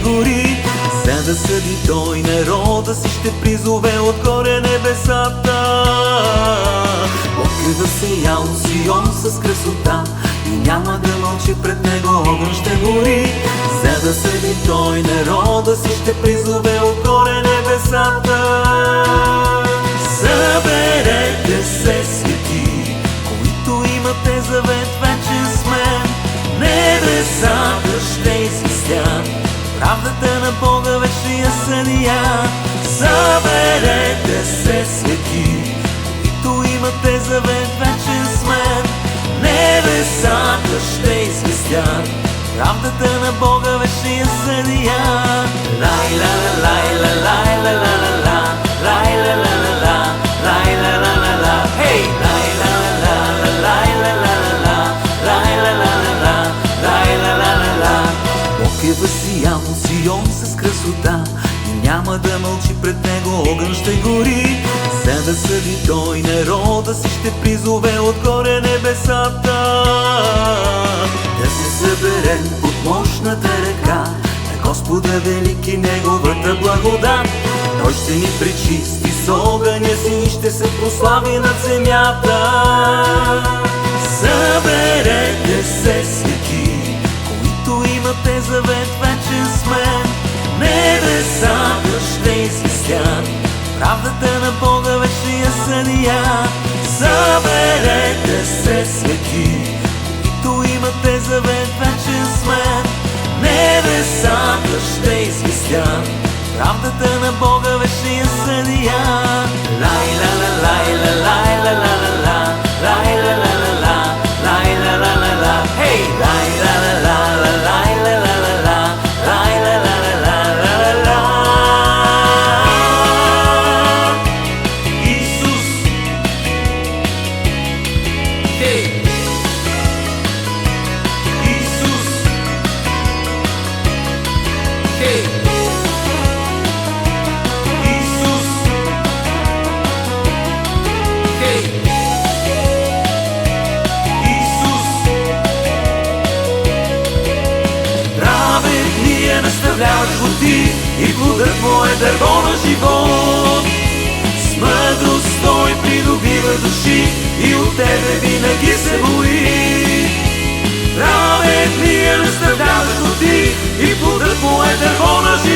гори. За да съди той народа си, ще призове отгоре небесата. Покрива се ял Сион с красота и няма да мълчи, пред него огън ще гори. За да съди той народа си, ще призове отгоре небесата. Съберете се, свети, които имате завет вечен с мен. Небесата ще известят правдата на Бога, вечния съдия. Съберете се, свети, които имате завет вечен с мен. Небесата ще известят правдата на Бога, вечния съдия. Лай ла ла лай ла лай ла ла ла лай ла ла ла лай ла ла ла ла хей лай ла ла ла лай ла ла ла лай ла ла ла лай ла ла ла. Бог е въсиял Сион с красота и няма да мълчи, пред него огън ще гори. За да съди той народа си, ще призове отгоре небесата. Да се съберем под мощната ръка на Господа велик и неговата благодат. Той ще ни пречисти с огъня си и ще се прослави над земята. Съберете се, свети, които имате завет вечен с мен. Небесата ще известят правдата на Бога, вечния съдия. Съберете се, свети, които имате завет вечен с мен. Небесата ще известят правдата на Бога, вечния съдия. Лай ла ла лай ла лай ла ла ла лай ла ла ла лай ла ла ла ла хей лай ла ла ла лай ла ла ла лай ла ла ла ла. Исус, хей Исус, хей Исус, хей Исус. Праведния наставляваш го ти и плодът му е дърво на живот. С мъдрост той придобива души и от тебе винаги се бои. Праведния наставляваш го ти и плодът му е дърво на живот.